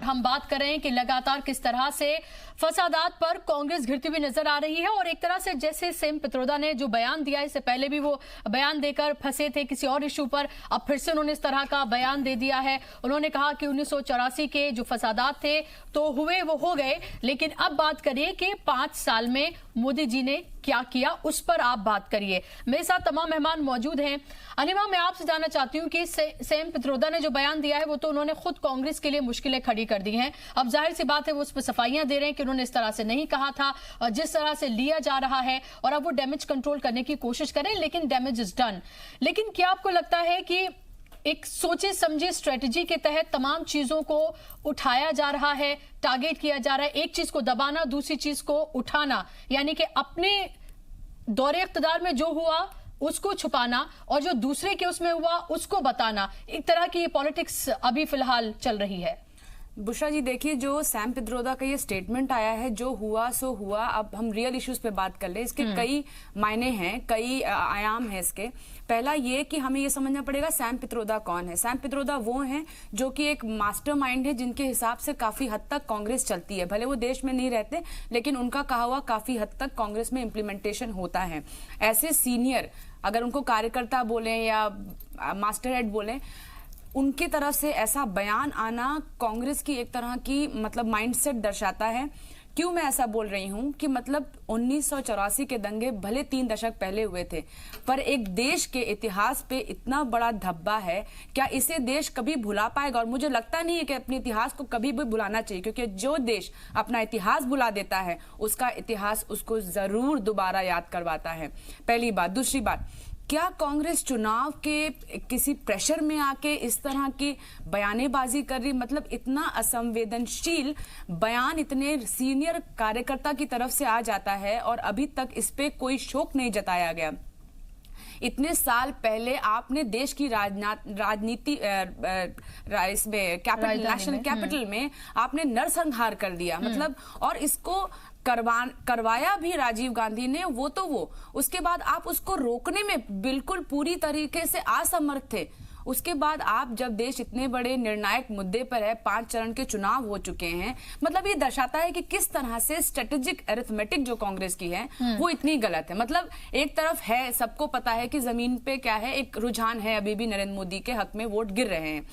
हम बात कर रहे हैं कि लगातार किस तरह से फसादात पर कांग्रेस घिरती हुई नजर आ रही है और एक तरह से जैसे सेम पित्रोदा ने जो बयान दिया, इससे पहले भी वो बयान देकर फंसे थे किसी और इशू पर, अब फिर से उन्होंने इस तरह का बयान दे दिया है। उन्होंने कहा कि 1984 के जो फसादात थे तो हुए वो हो गए, लेकिन अब बात करिए कि 5 साल में मोदी जी ने क्या किया, उस पर आप बात करिए। मेरे साथ तमाम मेहमान मौजूद हैं। अनिमा, मैं आपसे जानना चाहती हूं कि सेम पित्रोदा ने जो बयान दिया है वो तो उन्होंने खुद कांग्रेस के लिए मुश्किलें खड़ी कर दी हैं। अब जाहिर सी बात है वो उस पर सफाइयां दे रहे हैं कि उन्होंने इस तरह से नहीं कहा था और जिस तरह से लिया जा रहा है, और अब वो डैमेज कंट्रोल करने की कोशिश करें, लेकिन डैमेज इज डन। लेकिन क्या आपको लगता है कि एक सोचे समझे स्ट्रेटजी के तहत तमाम चीजों को उठाया जा रहा है, टारगेट किया जा रहा है, एक चीज को दबाना, दूसरी चीज को उठाना, यानी कि अपने दौरे इख्तिदार में जो हुआ उसको छुपाना और जो दूसरे के उसमें हुआ उसको बताना, एक तरह की पॉलिटिक्स अभी फिलहाल चल रही है। बुशरा जी, देखिए जो सैम पित्रोदा का ये स्टेटमेंट आया है, जो हुआ सो हुआ। अब हम रियल इश्यूज पे बात कर ले। इसके कई मायने हैं, कई आयाम हैं इसके। पहला ये कि हमें ये समझना पड़ेगा सैम पित्रोदा कौन है। सैम पित्रोदा वो हैं जो कि एक मास्टरमाइंड है, जिनके हिसाब से काफी हद तक कांग्रेस चलती है। भले वो देश में नहीं रहते, लेकिन उनका कहा हुआ काफी हद तक कांग्रेस में इम्प्लीमेंटेशन होता है। ऐसे सीनियर, अगर उनको कार्यकर्ता बोलें या मास्टर हेड बोलें, उनकी तरफ से ऐसा बयान आना कांग्रेस की एक तरह की मतलब माइंडसेट दर्शाता है। क्यों मैं ऐसा बोल रही हूं कि मतलब 1984 के दंगे भले 3 दशक पहले हुए थे, पर एक देश के इतिहास पे इतना बड़ा धब्बा है, क्या इसे देश कभी भुला पाएगा? और मुझे लगता नहीं है कि अपने इतिहास को कभी भी भुलाना चाहिए, क्योंकि जो देश अपना इतिहास भुला देता है उसका इतिहास उसको जरूर दोबारा याद करवाता है। पहली बात। दूसरी बात, क्या कांग्रेस चुनाव के किसी प्रेशर में आके इस तरह की बयानेबाजी कर रही? मतलब इतना असंवेदनशील बयान इतने सीनियर कार्यकर्ता की तरफ से आ जाता है और अभी तक इस पे कोई शोक नहीं जताया गया। इतने साल पहले आपने देश की राजनीति इसमें कैपिटल, नेशनल कैपिटल में आपने नरसंहार कर दिया, मतलब, और इसको करवाया भी राजीव गांधी ने। वो उसके बाद आप उसको रोकने में बिल्कुल पूरी तरीके से असमर्थ थे। उसके बाद आप जब देश इतने बड़े निर्णायक मुद्दे पर है, 5 चरण के चुनाव हो चुके हैं, मतलब ये दर्शाता है कि किस तरह से स्ट्रेटेजिक अरिथमेटिक जो कांग्रेस की है वो इतनी गलत है। मतलब एक तरफ है, सबको पता है कि जमीन पे क्या है, एक रुझान है, अभी भी नरेंद्र मोदी के हक में वोट गिर रहे हैं।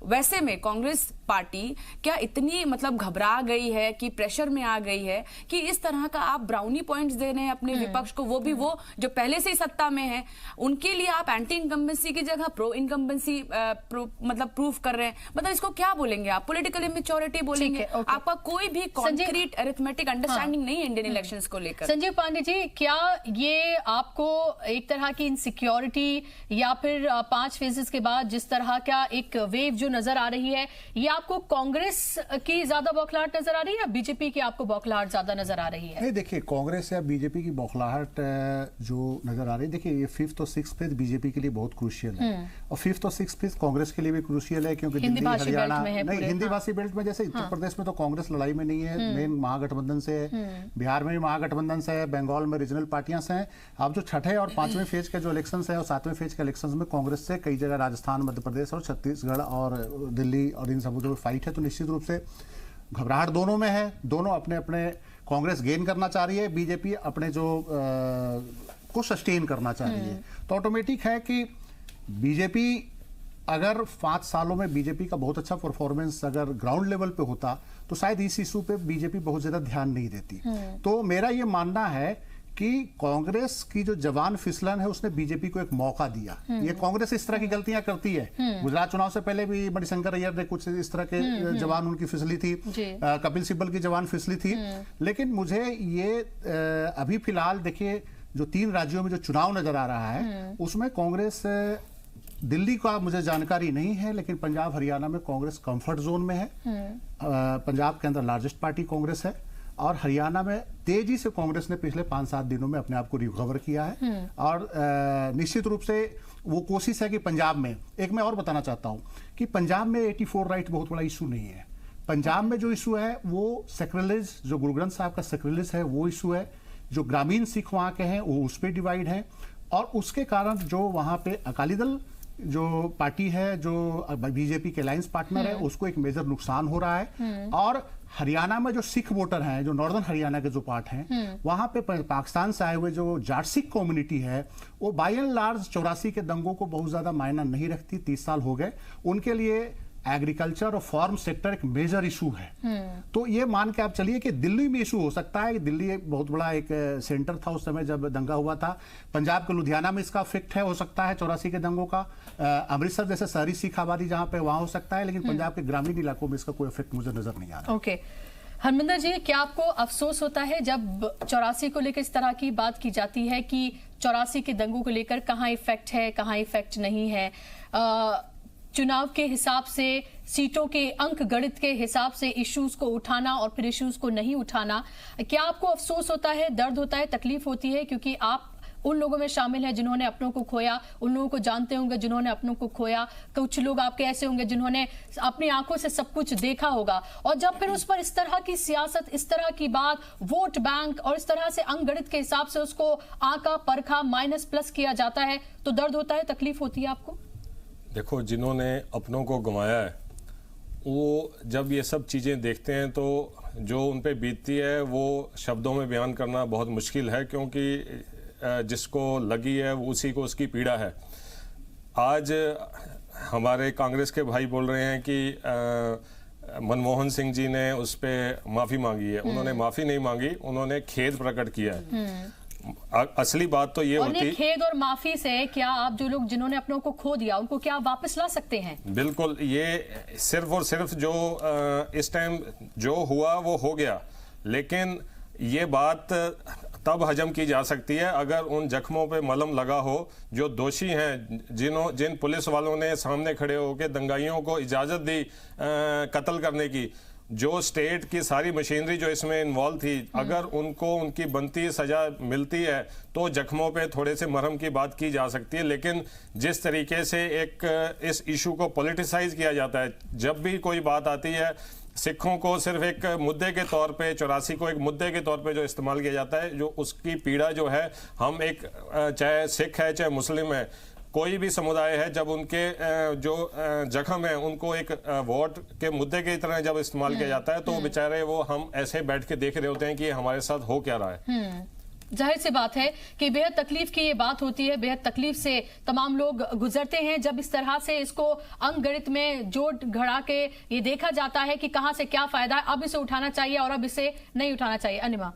वैसे में कांग्रेस पार्टी क्या इतनी मतलब घबरा गई है कि प्रेशर में आ गई है कि इस तरह का आप ब्राउनी पॉइंट्स दे रहे हैं अपने विपक्ष को, वो भी वो जो पहले से ही सत्ता में है, उनके लिए आप एंटी इनकम्बेंसी की जगह प्रो इनकम्बेंसी मतलब प्रूफ कर रहे हैं। मतलब इसको क्या बोलेंगे आप? पॉलिटिकल इमेच्योरिटी बोलेंगे? आपका कोई भी कॉन्क्रीट अरिथमेटिक अंडरस्टैंडिंग नहीं है इंडियन इलेक्शंस को लेकर। संजीव पांडे जी, क्या ये आपको एक तरह की इनसिक्योरिटी या फिर 5 फेजेस के बाद जिस तरह का एक वेव जो नजर आ रही है, ये आपको कांग्रेस की ज्यादा बौखलाहट नजर आ रही है या बीजेपी की आपको बौखलाहट ज्यादा नजर आ रही है? नहीं, देखिए, कांग्रेस या बीजेपी की बौखलाहट जो नजर आ रही है, देखिए ये 5th और 6th फेज बीजेपी के लिए बहुत क्रूशियल है और 5th और 6th फेज कांग्रेस के लिए भी क्रूशियल है, क्योंकि दिल्ली, हरियाणा, नहीं, हिंदी भाषी बेल्ट में, जैसे उत्तर प्रदेश में तो कांग्रेस लड़ाई में नहीं है, मेन महागठबंधन से है, बिहार में भी महागठबंधन से है, बंगाल में रीजनल पार्टियां से हैं। अब जो 6ठे और 5वें फेज के जो इलेक्शन है और 7वें फेज के इलेक्शन में कांग्रेस से कई जगह राजस्थान, मध्य प्रदेश और छत्तीसगढ़ और दिल्ली और इन सब जो फाइट है, तो निश्चित रूप से घबराहट दोनों में है। दोनों अपने अपने, कांग्रेस गेन करना चाह रही है, बीजेपी अपने जो को सस्टेन करना चाह रही है। तो ऑटोमेटिक है कि बीजेपी, अगर 5 सालों में बीजेपी का बहुत अच्छा परफॉर्मेंस अगर ग्राउंड लेवल पे होता तो शायद इस इशू पे बीजेपी बहुत ज्यादा ध्यान नहीं देती। तो मेरा ये मानना है कि कांग्रेस की जो जवान फिसलन है उसने बीजेपी को एक मौका दिया। ये कांग्रेस इस तरह की गलतियां करती है। गुजरात चुनाव से पहले भी मणिशंकर अय्यर ने कुछ इस तरह के जवान उनकी फिसली थी, कपिल सिब्बल की जवान फिसली थी। लेकिन मुझे ये अभी फिलहाल देखिए, जो 3 राज्यों में जो चुनाव नजर आ रहा है उसमें कांग्रेस, दिल्ली का मुझे जानकारी नहीं है, लेकिन पंजाब हरियाणा में कांग्रेस कंफर्ट जोन में है। पंजाब के अंदर लार्जेस्ट पार्टी कांग्रेस है और हरियाणा में तेजी से कांग्रेस ने पिछले 5-7 दिनों में अपने आप को रिकवर किया है। और निश्चित रूप से वो कोशिश है कि पंजाब में, एक मैं और बताना चाहता हूं कि पंजाब में 84 राइट बहुत बड़ा इशू नहीं है। पंजाब में जो इशू है वो सेक्रेलिज, जो गुरु ग्रंथ साहब का सेक्रेलिज है वो इशू है। जो ग्रामीण सिख वहां के हैं वो उस पर डिवाइड है और उसके कारण जो वहां पे अकाली दल जो पार्टी है, जो बीजेपी के अलायंस पार्टनर है, उसको एक मेजर नुकसान हो रहा है। और हरियाणा में जो सिख वोटर हैं, जो नॉर्दर्न हरियाणा के जो पार्ट हैं, वहां पे पाकिस्तान से आए हुए जो जाट सिख कम्युनिटी है, वो बाय एंड लार्ज 84 के दंगों को बहुत ज्यादा मायना नहीं रखती। 30 साल हो गए, उनके लिए एग्रीकल्चर और फार्म सेक्टर एक मेजर इशू है। तो ये मान के आप चलिए कि दिल्ली में इशू हो सकता है। दिल्ली एक बहुत बड़ा एक सेंटर था उस समय जब दंगा हुआ था। पंजाब के लुधियाना में इसका इफेक्ट है, हो सकता है 84 के दंगों का। अमृतसर जैसे शहरी सिख आबादी जहां पे, वहां हो सकता है, लेकिन पंजाब के ग्रामीण इलाकों में इसका कोई इफेक्ट मुझे नजर नहीं आ रहा। ओके, हरमिंदर जी, क्या आपको अफसोस होता है जब 84 को लेकर इस तरह की बात की जाती है कि 84 के दंगों को लेकर कहाँ इफेक्ट है, कहाँ इफेक्ट नहीं है? चुनाव के हिसाब से, सीटों के अंक गणित के हिसाब से इश्यूज को उठाना और फिर इश्यूज को नहीं उठाना, क्या आपको अफसोस होता है, दर्द होता है, तकलीफ होती है? क्योंकि आप उन लोगों में शामिल हैं जिन्होंने अपनों को खोया, उन लोगों को जानते होंगे जिन्होंने अपनों को खोया। कुछ लोग आपके ऐसे होंगे जिन्होंने अपनी आंखों से सब कुछ देखा होगा, और जब फिर उस पर इस तरह की सियासत, इस तरह की बात, वोट बैंक और इस तरह से अंक गणित के हिसाब से उसको आंका परखा, माइनस प्लस किया जाता है, तो दर्द होता है, तकलीफ होती है आपको? देखो, जिन्होंने अपनों को गंवाया है, वो जब ये सब चीज़ें देखते हैं तो जो उन पे बीतती है वो शब्दों में बयान करना बहुत मुश्किल है, क्योंकि जिसको लगी है वो उसी को उसकी पीड़ा है। आज हमारे कांग्रेस के भाई बोल रहे हैं कि मनमोहन सिंह जी ने उस पर माफ़ी मांगी है। उन्होंने माफ़ी नहीं मांगी, उन्होंने खेद प्रकट किया है। असली बात तो ये होती, खेद और माफी से क्या आप जो लोग जिन्होंने अपनों को खो दिया उनको क्या वापस ला सकते हैं? बिल्कुल, ये सिर्फ और सिर्फ जो इस टाइम जो हुआ वो हो गया, लेकिन ये बात तब हजम की जा सकती है अगर उन जख्मों पे मलहम लगा हो। जो दोषी हैं, जिन पुलिस वालों ने सामने खड़े होकर दंगाइयों को इजाजत दी कत्ल करने की, जो स्टेट की सारी मशीनरी जो इसमें इन्वॉल्व थी, अगर उनको उनकी बनती सजा मिलती है तो जख्मों पे थोड़े से मरहम की बात की जा सकती है। लेकिन जिस तरीके से इस इशू को पॉलिटिसाइज किया जाता है, जब भी कोई बात आती है, सिखों को सिर्फ एक मुद्दे के तौर पे, 84 को एक मुद्दे के तौर पे जो इस्तेमाल किया जाता है, जो उसकी पीड़ा जो है, हम एक चाहे सिख है चाहे मुस्लिम है, कोई भी समुदाय है, जब उनके जो जख्म है उनको एक वोट के मुद्दे की तरह जब इस्तेमाल किया जाता है तो बेचारे वो हम ऐसे बैठ के देख रहे होते हैं कि हमारे साथ हो क्या रहा है। जाहिर सी बात है कि बेहद तकलीफ की ये बात होती है, बेहद तकलीफ से तमाम लोग गुजरते हैं जब इस तरह से इसको अंक गणित में जोड़ घड़ा के ये देखा जाता है कि कहां से क्या फायदा है, अब इसे उठाना चाहिए और अब इसे नहीं उठाना चाहिए। अनिमा,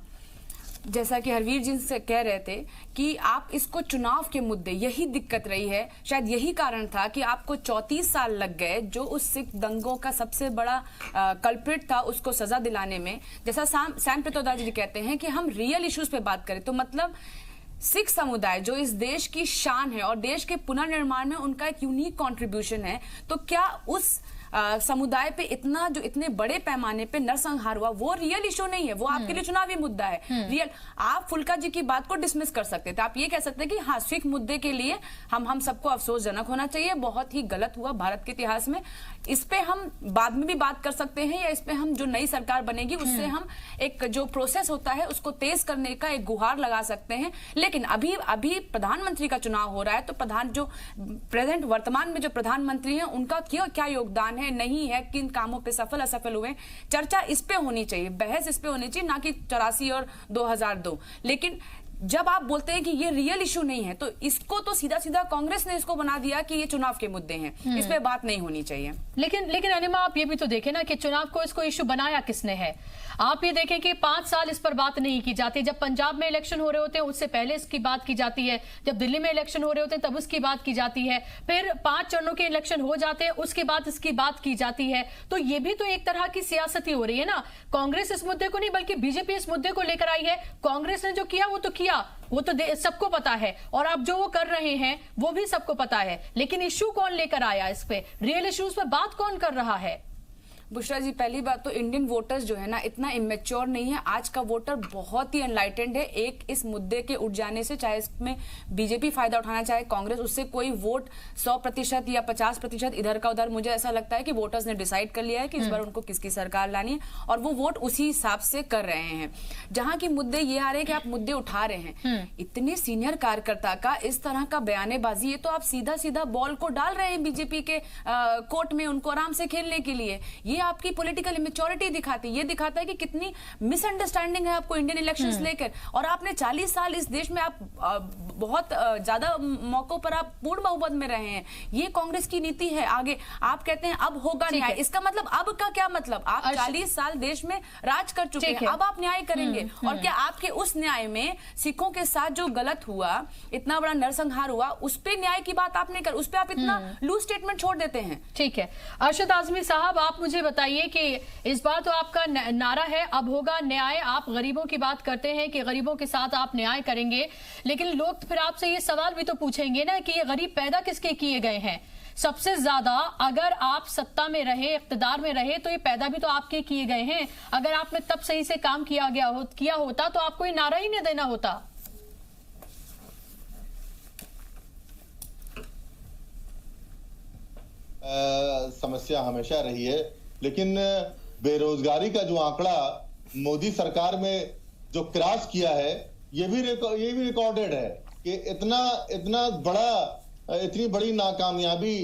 जैसा कि हरवीर जी से कह रहे थे कि आप इसको चुनाव के मुद्दे, यही दिक्कत रही है, शायद यही कारण था कि आपको 34 साल लग गए जो उस सिख दंगों का सबसे बड़ा कल्प्रिट था उसको सजा दिलाने में। जैसा सैम पित्रोदा जी कहते हैं कि हम रियल इश्यूज पे बात करें, तो मतलब सिख समुदाय जो इस देश की शान है और देश के पुनर्निर्माण में उनका एक यूनिक कंट्रीब्यूशन है, तो क्या उस समुदाय पे इतने बड़े पैमाने पे नरसंहार हुआ, वो रियल इशू नहीं है, वो आपके लिए चुनावी मुद्दा है। रियल, आप फुल्का जी की बात को डिसमिस कर सकते थे, आप ये कह सकते हैं कि हाँ, सिख मुद्दे के लिए हम सबको अफसोसजनक होना चाहिए, बहुत ही गलत हुआ भारत के इतिहास में, इस पे हम बाद में भी बात कर सकते हैं, या इस पे हम जो नई सरकार बनेगी उससे हम एक जो प्रोसेस होता है उसको तेज करने का एक गुहार लगा सकते हैं। लेकिन अभी प्रधानमंत्री का चुनाव हो रहा है, तो प्रेजेंट वर्तमान में जो प्रधानमंत्री हैं उनका क्या योगदान है, नहीं है, किन कामों पे सफल असफल हुए, चर्चा इस पे होनी चाहिए, बहस इस पे होनी चाहिए, ना कि 84 और 2002। लेकिन जब आप बोलते हैं कि ये रियल इशू नहीं है, तो इसको तो सीधा सीधा कांग्रेस ने इसको बना दिया कि ये चुनाव के मुद्दे हैं, इस पे बात नहीं होनी चाहिए। लेकिन अनिमा, आप ये भी तो देखें ना कि चुनाव को इसको इशू बनाया किसने है। आप ये देखें कि 5 साल इस पर बात नहीं की जाती। जब पंजाब में इलेक्शन हो रहे होते हैं उससे पहले इसकी बात की जाती है, जब दिल्ली में इलेक्शन हो रहे होते हैं तब उसकी बात की जाती है, फिर 5 चरणों के इलेक्शन हो जाते हैं उसके बाद इसकी बात की जाती है। तो ये भी तो एक तरह की सियासत ही हो रही है ना। कांग्रेस इस मुद्दे को नहीं बल्कि बीजेपी इस मुद्दे को लेकर आई है। कांग्रेस ने जो किया वो तो किया, वो तो सबको पता है, और अब जो वो कर रहे हैं वो भी सबको पता है, लेकिन इश्यू कौन लेकर आया, इस पे रियल इश्यूज पे बात कौन कर रहा है? बुशरा जी, पहली बात तो इंडियन वोटर्स जो है ना इतना इमेच्योर नहीं है। आज का वोटर बहुत ही एनलाइटेंड है। एक इस मुद्दे के उठ जाने से, चाहे इसमें बीजेपी फायदा उठाना चाहे कांग्रेस, उससे कोई वोट 100% या 50% इधर का उधर, मुझे ऐसा लगता है कि वोटर्स ने डिसाइड कर लिया है कि इस बार उनको किसकी सरकार लानी है और वो वोट उसी हिसाब से कर रहे हैं। जहां की मुद्दे ये आ रहे हैं कि आप मुद्दे उठा रहे हैं, इतने सीनियर कार्यकर्ता का इस तरह का बयानेबाजी, ये तो आप सीधा सीधा बॉल को डाल रहे हैं बीजेपी के कोर्ट में उनको आराम से खेलने के लिए। ये आपकी पॉलिटिकल इमेच्योरिटी दिखाती है। ये दिखाता है कि कितनी मिसअंडरस्टैंडिंग है आपको इंडियन इलेक्शंस लेकर। और आपने 40 साल इस देश में आप बहुत ज्यादा मौकों पर आप पूर्ण बहुमत में रहे हैं। ये कांग्रेस की नीति है। आगे आप कहते हैं अब होगा न्याय, इसका मतलब अब का क्या मतलब? आप 40 साल देश में राज कर चुके हैं, अब आप न्याय करेंगे। और क्या आपके उस न्याय में सिखों के साथ जो गलत हुआ, इतना बड़ा नरसंहार हुआ, उस पे न्याय की बात आप नहीं कर, उस पे आप इतना लूज स्टेटमेंट छोड़ देते हैं। ठीक है, अरशद आजमी साहब, आप मुझे बताइए कि इस बार तो आपका नारा है अब होगा न्याय। आप गरीबों की बात करते हैं कि गरीबों के साथ आप न्याय करेंगे, लेकिन लोग फिर आपसे ये सवाल भी तो पूछेंगे ना कि ये गरीब पैदा किसके किए गए हैं? सबसे ज्यादा अगर आप सत्ता में रहे, इख्तिदार में रहे, तो ये पैदा भी तो आपके किए गए हैं। अगर आपने तब सही से काम किया होता तो आपको ये नारा ही नहीं देना होता। समस्या हमेशा रही है, लेकिन बेरोजगारी का जो आंकड़ा मोदी सरकार में जो क्रॉस किया है, ये भी रिकॉर्डेड है कि इतनी बड़ी नाकामयाबी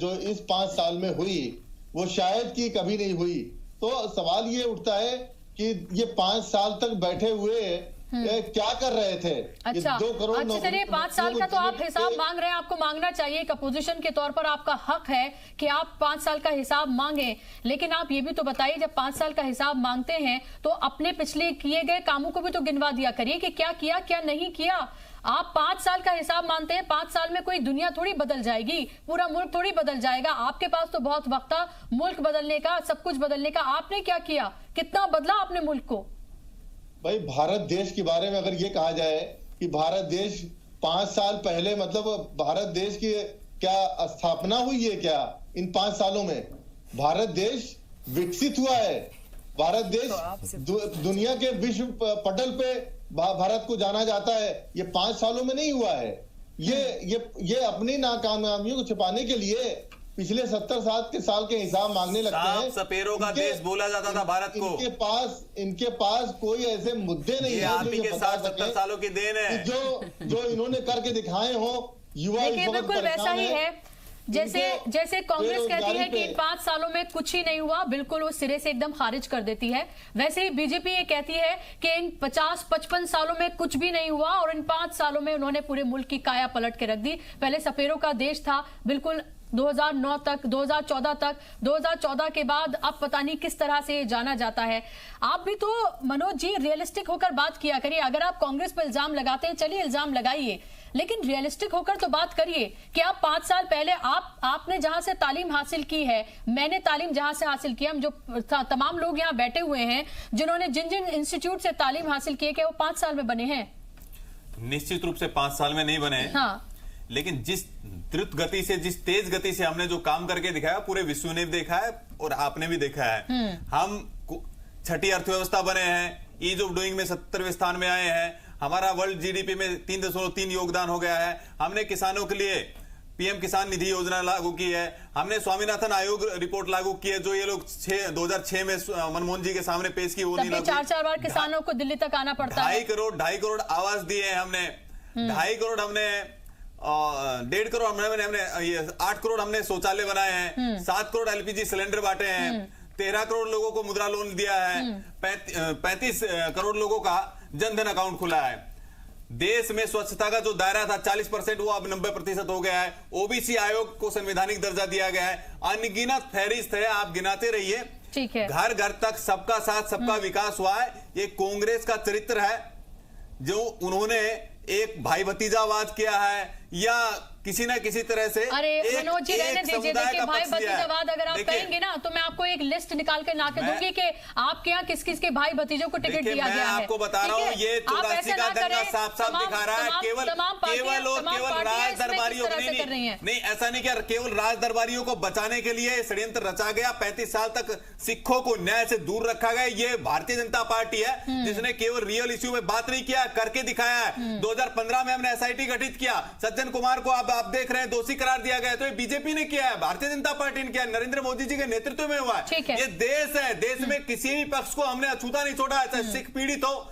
जो इस 5 साल में हुई वो शायद कि कभी नहीं हुई। तो सवाल ये उठता है कि ये 5 साल तक बैठे हुए क्या कर रहे थे? अच्छा, 2 करोड़ चलिए 5 साल का तो आप हिसाब मांग रहे हैं, आपको मांगना चाहिए। एक अपोजिशन के तौर पर आपका हक है कि आप 5 साल का हिसाब मांगे, लेकिन आप ये भी तो बताइए, जब 5 साल का हिसाब मांगते हैं तो अपने पिछले किए गए कामों को भी तो गिनवा दिया करिए कि क्या किया क्या नहीं किया। आप 5 साल का हिसाब मानते हैं, 5 साल में कोई दुनिया थोड़ी बदल जाएगी, पूरा मुल्क थोड़ी बदल जाएगा। आपके पास तो बहुत वक्त था मुल्क बदलने का, सब कुछ बदलने का। आपने क्या किया? कितना बदला आपने मुल्क को? भाई, भारत देश के बारे में अगर ये कहा जाए कि भारत देश 5 साल पहले, मतलब भारत देश की क्या स्थापना हुई है क्या इन 5 सालों में? भारत देश विकसित हुआ है। भारत देश दुनिया के विश्व पटल पे भारत को जाना जाता है। ये 5 सालों में नहीं हुआ है। ये अपनी नाकामयाबियों को छिपाने के लिए पिछले 70 साल के हिसाब मांगने लगते हैं। सपेरों का देश बोला जाता था भारत को। इनके पास कोई ऐसे मुद्दे नहीं है। आप ही के 60-70 सालों की देन है जो इन्होंने करके दिखाए हो। युवा बिल्कुल वैसा ही है जैसे कांग्रेस कहती है कि इन 5 सालों में कुछ ही नहीं हुआ, बिल्कुल वो सिरे से एकदम खारिज कर देती है। वैसे ही बीजेपी ये कहती है कि इन 50-55 सालों में कुछ भी नहीं हुआ और इन 5 सालों में उन्होंने पूरे मुल्क की काया पलट के रख दी। पहले सपेरों का देश था बिल्कुल 2009 तक, 2014 तक, 2014 के बाद अब पता नहीं किस तरह से जाना जाता है। आप भी तो मनोज जी रियलिस्टिक होकर बात किया करिए। अगर आप कांग्रेस पर इल्जाम लगाते हैं, चलिए इल्जाम लगाइए, लेकिन रियलिस्टिक होकर तो बात करिए कि आप 5 साल पहले आपने जहां से तालीम हासिल की है, मैंने तालीम जहां से हासिल की, हम जो तमाम लोग यहाँ बैठे हुए हैं जिन्होंने जिन इंस्टीट्यूट से तालीम हासिल की है, क्या वो 5 साल में बने हैं? निश्चित रूप से 5 साल में नहीं बने। हाँ। लेकिन जिस द्रुत गति से, जिस तेज गति से हमने जो काम करके दिखाया, पूरे विश्व ने भी देखा है और आपने भी देखा है। हम 6ठी अर्थव्यवस्था बने हैं, ईज ऑफ डूइंग में 70वें स्थान में आए हैं, हमारा वर्ल्ड जीडीपी में 3.3 योगदान हो गया है। हमने किसानों के लिए पीएम किसान निधि योजना लागू की है। हमने स्वामीनाथन आयोग रिपोर्ट लागू की है, जो ये लोग 2006 में मनमोहन जी के सामने पेश की, वो नहीं लागू। 4 बार किसानों को दिल्ली तक आना पड़ता है। 2.5 करोड़ आवास दिए हैं हमने, 2.5 करोड़ हमने 1.5 करोड़ हमने ये 8 करोड़ हमने शौचालय बनाए हैं, 7 करोड़ एलपीजी सिलेंडर बांटे हैं, 13 करोड़ लोगों को मुद्रा लोन दिया है, 35 करोड़ लोगों का जनधन अकाउंट खुला है। देश में स्वच्छता का जो दायरा था 40%, वो अब 90% हो गया है। ओबीसी आयोग को संवैधानिक दर्जा दिया गया है। अनगिनत फहरिस्त है, आप गिनाते रहिए। ठीक है। घर घर तक सबका साथ सबका विकास हुआ है। ये कांग्रेस का चरित्र है, जो उन्होंने एक भाई भतीजावाद किया है या किसी ना किसी तरह से। अरे मनोज जी रहने दीजिए, देखिए भाई भतीजावाद अगर आप कहेंगे ना, तो मैं आपको एक लिस्ट निकाल के ना के दूंगी कि आपके यहाँ किस किस के भाई भतीजों को टिकट दिया गया है। आपको बता रहा हूँ, ये 84 का दंगा साफ साफ दिखा रहा है। केवल राज दरबारियों नहीं, ऐसा नहीं, क्या केवल राज दरबारियों को बचाने के लिए षड्यंत्र रचा गया। 35 साल तक सिखों को न्याय से दूर रखा गया। ये भारतीय जनता पार्टी है जिसने केवल रियल इश्यू में बात नहीं किया, करके दिखाया है। 2015 में हमने SIT गठित किया, सज्जन कुमार को आप देख रहे हैं दोषी करार दिया गया। तो ये बीजेपी ने किया है, भारतीय जनता पार्टी ने किया, नरेंद्र मोदी जी के नेतृत्व में हुआ है। ये देश है, देश में किसी भी पक्ष को हमने अछूता नहीं छोड़ा है, चाहे सिख पीड़ित हो,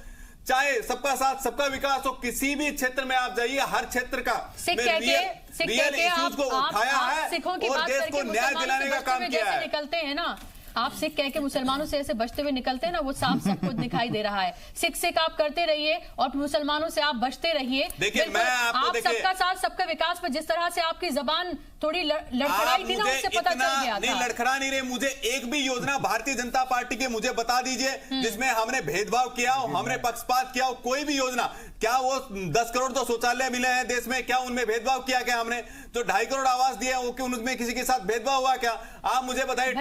चाहे सबका साथ सबका विकास हो, किसी भी क्षेत्र में आप जाइए, हर क्षेत्र का रियल इश्यूज को उठाया है और देश को न्याय दिलाने का काम किया है। निकलते हैं ना, आप सिख कह के मुसलमानों से ऐसे बचते हुए निकलते हैं ना, वो साफ सबको दिखाई दे रहा है। सिख आप करते रहिए और मुसलमानों से आप बचते रहिए। देखिए, मैं आप सबका साथ सबका विकास पर जिस तरह से आपकी जबान थोड़ी लड़खड़ाई थी ना, उससे पता चल गया था। नहीं, लड़खड़ा नहीं रहे। मुझे एक भी योजना भारतीय जनता पार्टी की मुझे बता दीजिए जिसमें हमने भेदभाव किया हो, हमने पक्षपात किया हो, कोई भी योजना। क्या वो 10 करोड़ तो शौचालय मिले हैं देश में, क्या उनमें भेदभाव किया? क्या हमने जो 2.5 करोड़ आवास दिए वो उनमें किसी के साथ भेदभाव हुआ क्या? आप मुझे बताइए।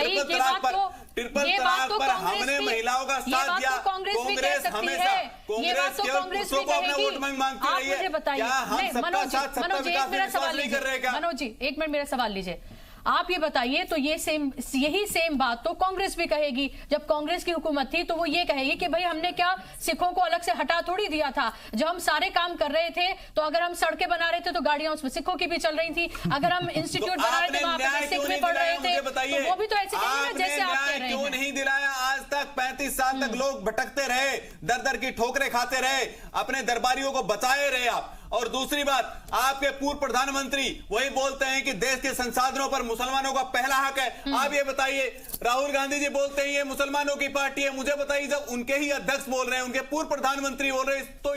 ट्रिपल तलाक पर हमने महिलाओं का साथ दिया। कांग्रेस हमेशा केवल पुरुषों को अपना वोट मांगती रही है। क्या हम सबका साथ सबका विकास नहीं कर रहे? क्या मनोज जी, एक मिनट मेरा सवाल लीजिए। आप ये बताइए, तो यही सेम बात तो कांग्रेस भी कहेगी। जब कांग्रेस की हुकूमत थी तो वो ये कहेगी कि भाई हमने क्या सिखों को अलग से हटा थोड़ी दिया था। जब हम सारे काम कर रहे थे तो अगर हम सड़कें बना रहे थे तो गाड़ियां उसमें सिखों की भी चल रही थी। अगर हम इंस्टीट्यूट बना रहे थे वहां पर सिख भी पढ़ रहे थे, तो वो भी तो ऐसे कहेंगे जैसे आप कह रहे हैं। क्यों नहीं दिलाया आज तक? 35 साल तक लोग भटकते रहे, दर दर की ठोकरें खाते रहे, अपने दरबारियों को बचाए रहे आप। और दूसरी बात, आपके पूर्व प्रधानमंत्री वही बोलते हैं कि देश के संसाधनों पर मुसलमानों का पहला हक है। आप ये बताइए, राहुल गांधी जी बोलते हैं ये मुसलमानों की पार्टी है। मुझे बताइए, जब उनके ही अध्यक्ष बोल रहे हैं, उनके पूर्व प्रधानमंत्री बोल रहे हैं, तो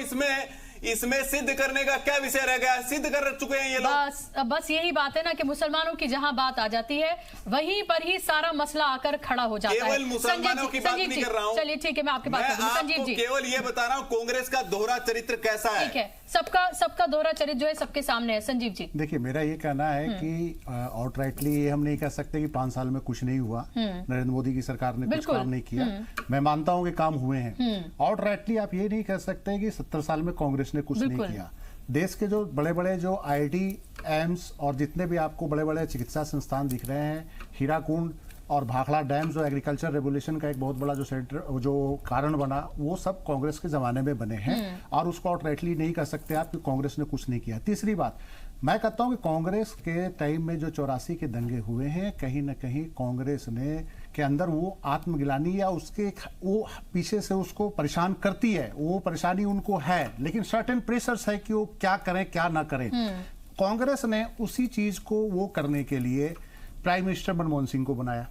इसमें सिद्ध करने का क्या विषय रह गया? सिद्ध कर चुके हैं ये लोग। बस यही बात है ना कि मुसलमानों की जहां बात आ जाती है वहीं पर ही सारा मसला आकर खड़ा हो जाता है। केवल मुसलमानों की बात नहीं कर रहा हूं। चलिए ठीक है, मैं आपकी बात करूं। संजीव जी, केवल ये बता रहा हूं कांग्रेस का दोहरा चरित्र कैसा है। ठीक है, सबका दोहरा चरित्र जो है सबके सामने है। संजीव जी, देखिए, मेरा ये कहना है कि आउटराइटली ये हम नहीं कह सकते कि 5 साल में कुछ नहीं हुआ, नरेंद्र मोदी की सरकार ने कुछ काम नहीं किया। मैं मानता हूं कि काम हुए हैं। आउटराइटली आप ये नहीं कह सकते कि 70 साल में कांग्रेस ने कुछ नहीं किया। देश के जो बड़े बड़े जो IIT, एम्स और जितने भी आपको बड़े बड़े चिकित्सा संस्थान दिख रहे हैं, हीराकुंड और भाखड़ा डैम जो एग्रीकल्चर रेवोल्यूशन का एक बहुत बड़ा जो कारण बना, वो सब कांग्रेस के जमाने में बने हैं और उसको आउटराइटली नहीं कह सकते आप कि कांग्रेस ने कुछ नहीं किया। तीसरी बात, मैं कहता हूं कि कांग्रेस के टाइम में जो 84 के दंगे हुए हैं, कहीं ना कहीं कांग्रेस ने के अंदर वो आत्मग्लानि या वो पीछे से उसको परेशान करती है, वो परेशानी उनको है, लेकिन सर्टेन प्रेशर्स है कि वो क्या करें क्या ना करें। कांग्रेस ने उसी चीज को वो करने के लिए प्राइम मिनिस्टर मनमोहन सिंह को बनाया।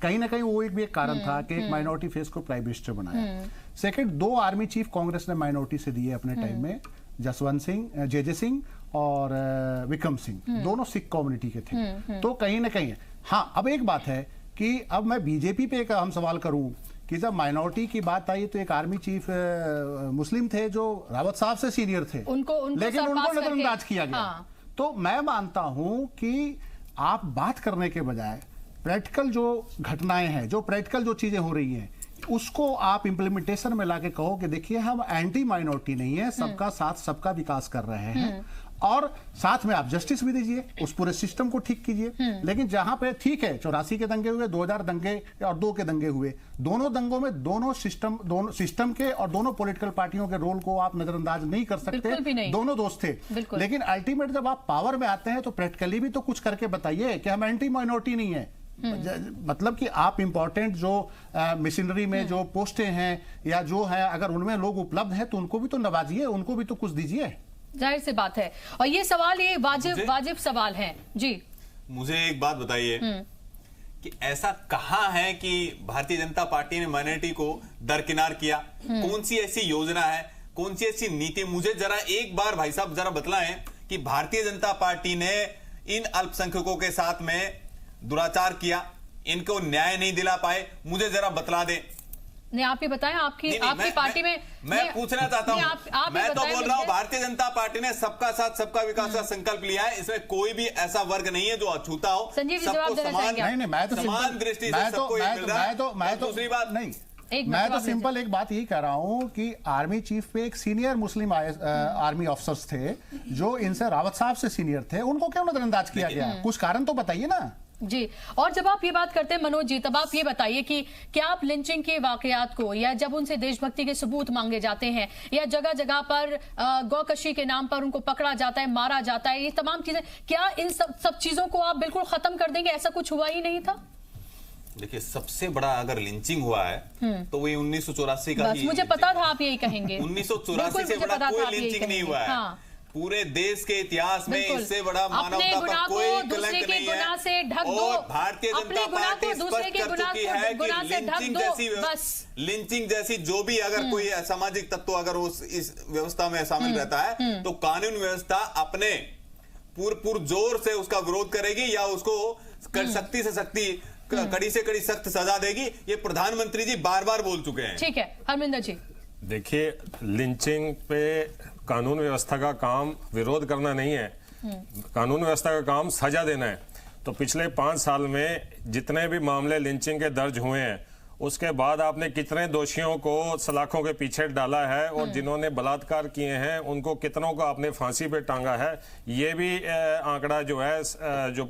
कहीं ना कहीं वो एक कारण था कि एक माइनॉरिटी फेस को प्राइम मिनिस्टर बनाया। सेकंड, 2 आर्मी चीफ कांग्रेस ने माइनॉरिटी से दिए अपने टाइम में, जसवंत सिंह, जे सिंह और विक्रम सिंह, दोनों सिख कम्युनिटी के थे। तो कहीं ना कहीं हाँ, अब एक बात है कि अब मैं बीजेपी पे एक हम सवाल करूं कि जब माइनॉरिटी की बात आई तो एक आर्मी चीफ मुस्लिम थे जो रावत साहब से सीनियर थे, लेकिन उनको नजरअंदाज किया गया। तो मैं मानता हूं कि आप बात करने के बजाय प्रैक्टिकल जो घटनाएं हैं, जो प्रैक्टिकल जो चीजें हो रही हैं, उसको आप इंप्लीमेंटेशन में लाके कहो कि देखिए हम एंटी माइनॉरिटी नहीं है, सबका साथ सबका विकास कर रहे हैं और साथ में आप जस्टिस भी दीजिए, उस पूरे सिस्टम को ठीक कीजिए। लेकिन जहां पे ठीक है 84 के दंगे हुए, 2000 दंगे और 2 के दंगे हुए, दोनों दंगों में दोनों सिस्टम के और दोनों पॉलिटिकल पार्टियों के रोल को आप नजरअंदाज नहीं कर सकते। दोनों दोस्त थे, लेकिन अल्टीमेट जब आप पावर में आते हैं तो प्रैक्टिकली भी तो कुछ करके बताइए कि हम एंटी माइनॉरिटी नहीं है। मतलब कि आप इंपॉर्टेंट जो मशीनरी में जो पोस्टें हैं या जो है, अगर उनमें लोग उपलब्ध हैं तो उनको भी तो नवाजिए, उनको भी तो कुछ दीजिए। जाहिर सी बात है, और ये सवाल ये वाजिब सवाल है। जी, मुझे एक बात बताइए कि ऐसा कहां है कि भारतीय जनता पार्टी ने माइनॉरिटी को दरकिनार किया? कौन सी ऐसी योजना है, कौन सी ऐसी नीति? मुझे जरा एक बार भाई साहब जरा बतलाएं कि भारतीय जनता पार्टी ने इन अल्पसंख्यकों के साथ में दुराचार किया, इनको न्याय नहीं दिला पाए, मुझे जरा बतला दें। नहीं, आप ही बताएं, आपकी पार्टी में मैं पूछना चाहता हूं, मैं तो बोल रहा हूं भारतीय जनता पार्टी ने सबका साथ सबका विकास का संकल्प लिया है, इसमें कोई भी ऐसा वर्ग नहीं है जो अछूता हो। संजीव जी जवाब देना चाहेंगे? नहीं, मैं तो समान दृष्टि से सबको मिल रहा है। मैं तो दूसरी बात नहीं, मैं तो सिंपल एक बात यही कह रहा हूं कि आर्मी चीफ पे एक सीनियर मुस्लिम आर्मी ऑफिसर्स थे जो इनसे रावत साहब से सीनियर थे, उनको क्यों नजरअंदाज किया गया? कुछ कारण तो बताइए ना जी। और जब आप ये बात करते हैं मनोज जी, तब आप ये बताइए कि क्या आप लिंचिंग के वाकयात को, या जब उनसे देशभक्ति के सबूत मांगे जाते हैं, या जगह जगह पर गौकशी के नाम पर उनको पकड़ा जाता है, मारा जाता है, ये तमाम चीजें, क्या इन सब चीजों को आप बिल्कुल खत्म कर देंगे? ऐसा कुछ हुआ ही नहीं था? देखिए, सबसे बड़ा अगर लिंचिंग हुआ है तो वही 1984 का ही। मुझे पता था आप यही कहेंगे। 1984 से बड़ा कोई लिंचिंग नहीं हुआ है। पूरे देश के इतिहास में इससे बड़ा मानवता पर कोई कलंक नहीं है। और भारतीय जनता पार्टी स्पष्ट कर चुकी है कि लिंचिंग जैसी जो भी अगर कोई सामाजिक तत्व अगर इस व्यवस्था में शामिल रहता है तो कानून व्यवस्था अपने पूर्ण जोर से उसका विरोध करेगी या उसको सख्ती से सख्ती, कड़ी से कड़ी सख्त सजा देगी। ये प्रधानमंत्री जी बार बार बोल चुके हैं। ठीक है, हरमिंदर जी। देखिए, लिंचिंग पे कानून व्यवस्था का काम विरोध करना नहीं है, कानून व्यवस्था का काम सजा देना है। तो पिछले 5 साल में जितने भी मामले लिंचिंग के दर्ज हुए हैं, उसके बाद आपने कितने दोषियों को सलाखों के पीछे डाला है और जिन्होंने बलात्कार किए हैं उनको कितनों को आपने फांसी पे टांगा है, ये भी आंकड़ा जो है जो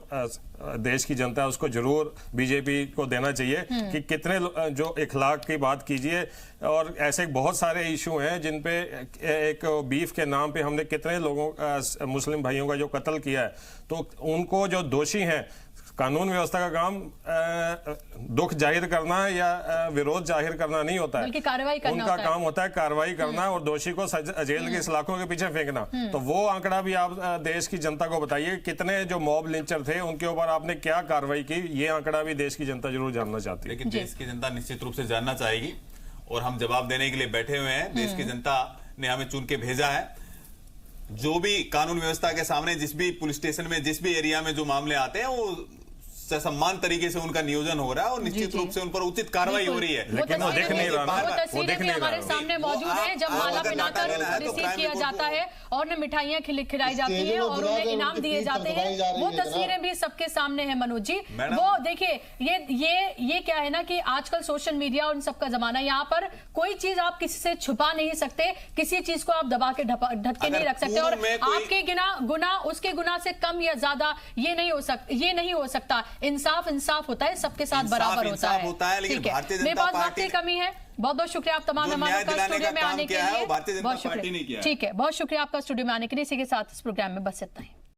देश की जनता है उसको जरूर बीजेपी को देना चाहिए कि कितने जो इखलाक की बात कीजिए। और ऐसे बहुत सारे इशू हैं जिन पे एक बीफ के नाम पे हमने कितने लोगों मुस्लिम भाइयों का जो कत्ल किया है, तो उनको जो दोषी हैं, कानून व्यवस्था का काम दुख जाहिर करना या विरोध जाहिर करना नहीं होता है, बल्कि कार्रवाई करना उनका काम होता है कार्रवाई करना और दोषी को जेल की सलाखों के पीछे फेंकना। तो वो आंकड़ा भी आप देश की जनता को बताइए, कितने जो मॉब लिंचर थे उनके ऊपर आपने क्या कार्रवाई की, ये आंकड़ा भी देश की जनता जरूर जानना चाहती है। लेकिन देश की जनता निश्चित रूप से जानना चाहेगी और हम जवाब देने के लिए बैठे हुए हैं। देश की जनता ने हमें चुन के भेजा है। जो भी कानून व्यवस्था के सामने जिस भी पुलिस स्टेशन में जिस भी एरिया में जो मामले आते हैं वो सम्मान तरीके से उनका नियोजन हो रहा है और निश्चित रूप से उन पर उचित कार्रवाई हो रही है। लेकिन वो दिख नहीं रहा, वो तस्वीरें हमारे सामने मौजूद हैं जब माला पहनाकर रिसीव किया जाता है और उन्हें मिठाइयां खिलाई जाती है और उन्हें इनाम दिए जाते हैं, वो तस्वीरें भी सबके सामने है मनोज जी। वो देखिए, ये क्या है ना कि आजकल सोशल मीडिया और इन सबका जमाना, यहाँ पर कोई चीज आप किसी से छुपा नहीं सकते, किसी चीज को आप दबा के ढक के नहीं रख सकते और आपके गुना उसके गुना से कम या ज्यादा ये नहीं हो सकता। इंसाफ होता है, सबके साथ बराबर होता है। लेकिन भारतीय जनता पार्टी की कमी है। बहुत बहुत शुक्रिया आप तमाम हमारे स्टूडियो में आने के लिए। भारतीय जनता पार्टी ने किया। ठीक है, बहुत शुक्रिया आपका स्टूडियो में आने के लिए। इसी के साथ इस प्रोग्राम में बस इतना ही।